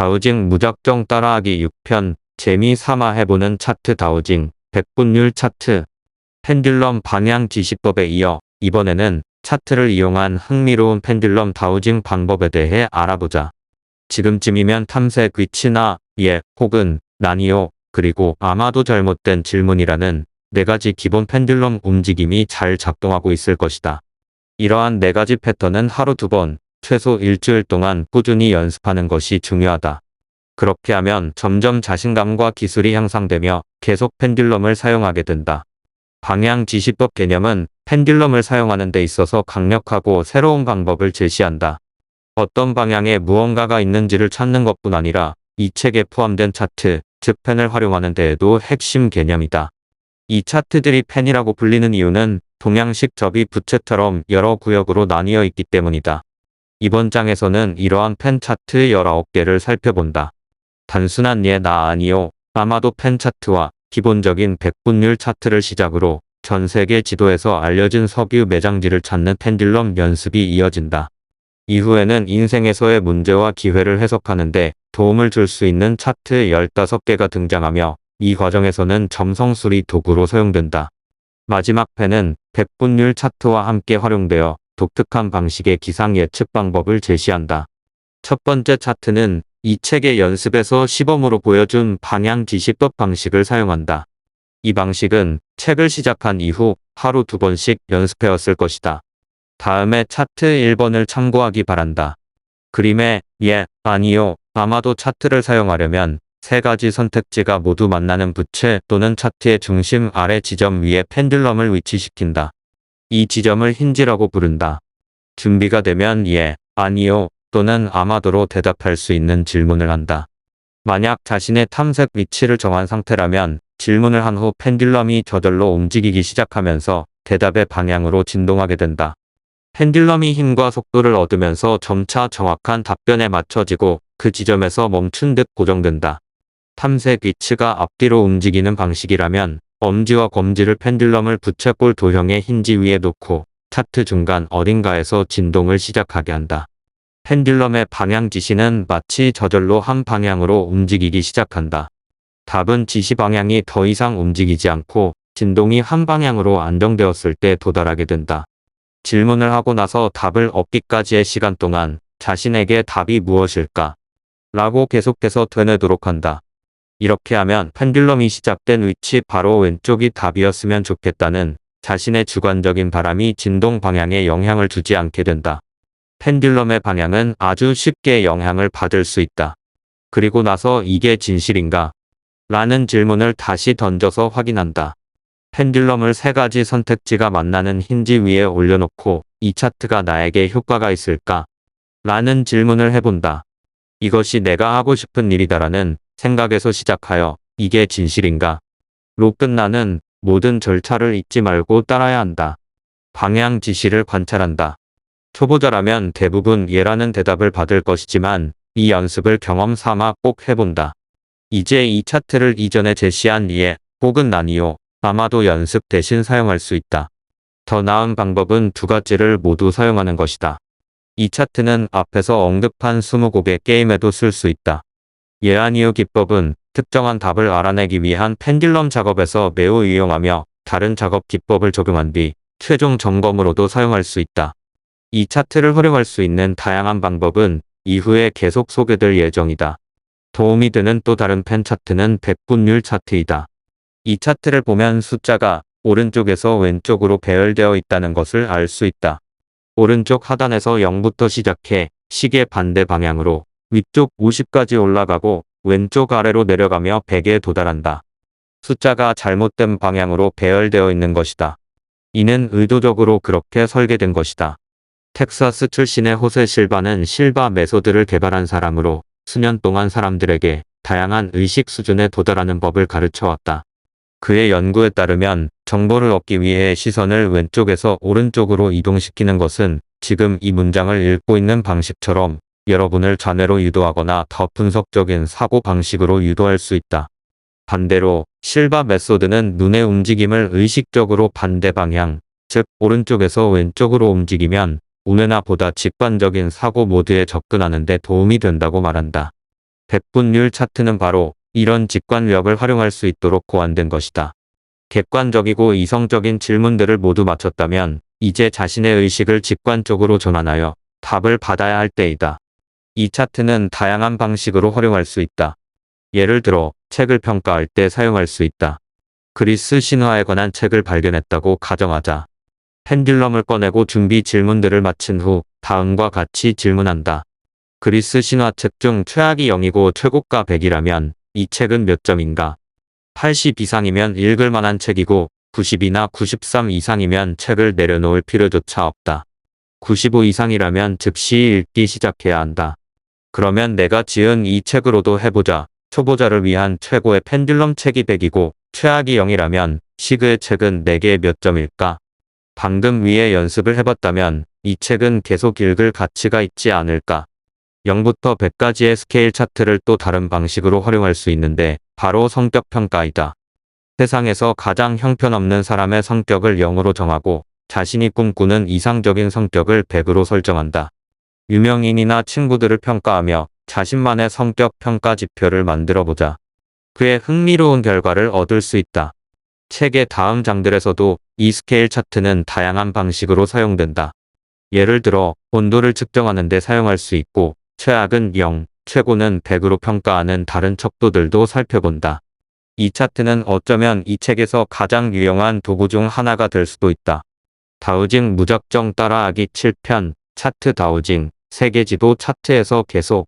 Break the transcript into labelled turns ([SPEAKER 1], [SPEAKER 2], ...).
[SPEAKER 1] 다우징 무작정 따라하기 6편 재미 삼아 해보는 차트 다우징 100분율 차트 펜듈럼 방향 지시법에 이어 이번에는 차트를 이용한 흥미로운 펜듈럼 다우징 방법에 대해 알아보자. 지금쯤이면 탐색 위치나 예 혹은 난이요 그리고 아마도 잘못된 질문이라는 네 가지 기본 펜듈럼 움직임이 잘 작동하고 있을 것이다. 이러한 네 가지 패턴은 하루 2번, 최소 일주일 동안 꾸준히 연습하는 것이 중요하다. 그렇게 하면 점점 자신감과 기술이 향상되며 계속 펜듈럼을 사용하게 된다. 방향 지시법 개념은 펜듈럼을 사용하는 데 있어서 강력하고 새로운 방법을 제시한다. 어떤 방향에 무언가가 있는지를 찾는 것뿐 아니라 이 책에 포함된 차트, 즉 펜을 활용하는 데에도 핵심 개념이다. 이 차트들이 펜이라고 불리는 이유는 동양식 접이 부채처럼 여러 구역으로 나뉘어 있기 때문이다. 이번 장에서는 이러한 펜 차트 19개를 살펴본다. 단순한 예 나 아니요 아마도 펜 차트와 기본적인 100분율 차트를 시작으로 전 세계 지도에서 알려진 석유 매장지를 찾는 펜듈럼 연습이 이어진다. 이후에는 인생에서의 문제와 기회를 해석하는데 도움을 줄 수 있는 차트 15개가 등장하며 이 과정에서는 점성술이 도구로 사용된다. 마지막 펜은 100분율 차트와 함께 활용되어 독특한 방식의 기상 예측 방법을 제시한다. 첫 번째 차트는 이 책의 연습에서 시범으로 보여준 방향 지시법 방식을 사용한다. 이 방식은 책을 시작한 이후 하루 2번씩 연습해왔을 것이다. 다음에 차트 1번을 참고하기 바란다. 그림에 예, 아니요, 아마도 차트를 사용하려면 세 가지 선택지가 모두 만나는 부채 또는 차트의 중심 아래 지점 위에 펜듈럼을 위치시킨다. 이 지점을 힌지라고 부른다. 준비가 되면 예, 아니요 또는 아마도로 대답할 수 있는 질문을 한다. 만약 자신의 탐색 위치를 정한 상태라면 질문을 한 후 펜듈럼이 저절로 움직이기 시작하면서 대답의 방향으로 진동하게 된다. 펜듈럼이 힘과 속도를 얻으면서 점차 정확한 답변에 맞춰지고 그 지점에서 멈춘 듯 고정된다. 탐색 위치가 앞뒤로 움직이는 방식이라면 엄지와 검지를 펜듈럼을 부채꼴 도형의 힌지 위에 놓고 차트 중간 어딘가에서 진동을 시작하게 한다. 펜듈럼의 방향 지시는 마치 저절로 한 방향으로 움직이기 시작한다. 답은 지시 방향이 더 이상 움직이지 않고 진동이 한 방향으로 안정되었을 때 도달하게 된다. 질문을 하고 나서 답을 얻기까지의 시간 동안 자신에게 답이 무엇일까? 라고 계속해서 되뇌도록 한다. 이렇게 하면 펜듈럼이 시작된 위치 바로 왼쪽이 답이었으면 좋겠다는 자신의 주관적인 바람이 진동 방향에 영향을 주지 않게 된다. 펜듈럼의 방향은 아주 쉽게 영향을 받을 수 있다. 그리고 나서 이게 진실인가? 라는 질문을 다시 던져서 확인한다. 펜듈럼을 세 가지 선택지가 만나는 힌지 위에 올려놓고 이 차트가 나에게 효과가 있을까? 라는 질문을 해본다. 이것이 내가 하고 싶은 일이다라는 생각에서 시작하여 이게 진실인가? 로 끝나는 모든 절차를 잊지 말고 따라야 한다. 방향 지시를 관찰한다. 초보자라면 대부분 예라는 대답을 받을 것이지만 이 연습을 경험 삼아 꼭 해본다. 이제 이 차트를 이전에 제시한 예 혹은 아니요 아마도 연습 대신 사용할 수 있다. 더 나은 방법은 두 가지를 모두 사용하는 것이다. 이 차트는 앞에서 언급한 20곡의 게임에도 쓸 수 있다. 예 아니요 기법은 특정한 답을 알아내기 위한 펜듈럼 작업에서 매우 유용하며 다른 작업 기법을 적용한 뒤 최종 점검으로도 사용할 수 있다. 이 차트를 활용할 수 있는 다양한 방법은 이후에 계속 소개될 예정이다. 도움이 되는 또 다른 펜 차트는 100분율 차트이다. 이 차트를 보면 숫자가 오른쪽에서 왼쪽으로 배열되어 있다는 것을 알 수 있다. 오른쪽 하단에서 0부터 시작해 시계 반대 방향으로 위쪽 50까지 올라가고 왼쪽 아래로 내려가며 100에 도달한다. 숫자가 잘못된 방향으로 배열되어 있는 것이다. 이는 의도적으로 그렇게 설계된 것이다. 텍사스 출신의 호세 실바는 실바 메소드를 개발한 사람으로 수년 동안 사람들에게 다양한 의식 수준에 도달하는 법을 가르쳐왔다. 그의 연구에 따르면 정보를 얻기 위해 시선을 왼쪽에서 오른쪽으로 이동시키는 것은 지금 이 문장을 읽고 있는 방식처럼 여러분을 좌뇌로 유도하거나 더 분석적인 사고 방식으로 유도할 수 있다. 반대로 실바 메소드는 눈의 움직임을 의식적으로 반대 방향, 즉 오른쪽에서 왼쪽으로 움직이면 우뇌나 보다 직관적인 사고 모드에 접근하는 데 도움이 된다고 말한다. 백분율 차트는 바로 이런 직관력을 활용할 수 있도록 고안된 것이다. 객관적이고 이성적인 질문들을 모두 맞췄다면 이제 자신의 의식을 직관적으로 전환하여 답을 받아야 할 때이다. 이 차트는 다양한 방식으로 활용할 수 있다. 예를 들어 책을 평가할 때 사용할 수 있다. 그리스 신화에 관한 책을 발견했다고 가정하자. 펜듈럼을 꺼내고 준비 질문들을 마친 후 다음과 같이 질문한다. 그리스 신화책 중 최악이 0이고 최고가 100이라면 이 책은 몇 점인가? 80 이상이면 읽을 만한 책이고 90이나 93 이상이면 책을 내려놓을 필요조차 없다. 95 이상이라면 즉시 읽기 시작해야 한다. 그러면 내가 지은 이 책으로도 해보자. 초보자를 위한 최고의 펜듈럼 책이 100이고 최악이 0이라면 시그의 책은 내게 몇 점일까? 방금 위에 연습을 해봤다면 이 책은 계속 읽을 가치가 있지 않을까? 0부터 100까지의 스케일 차트를 또 다른 방식으로 활용할 수 있는데 바로 성격 평가이다. 세상에서 가장 형편없는 사람의 성격을 0으로 정하고 자신이 꿈꾸는 이상적인 성격을 100으로 설정한다. 유명인이나 친구들을 평가하며 자신만의 성격 평가 지표를 만들어보자. 그의 흥미로운 결과를 얻을 수 있다. 책의 다음 장들에서도 이 스케일 차트는 다양한 방식으로 사용된다. 예를 들어 온도를 측정하는 데 사용할 수 있고 최악은 0, 최고는 100으로 평가하는 다른 척도들도 살펴본다. 이 차트는 어쩌면 이 책에서 가장 유용한 도구 중 하나가 될 수도 있다. 다우징 무작정 따라하기 7편 차트 다우징 세계지도 차트에서 계속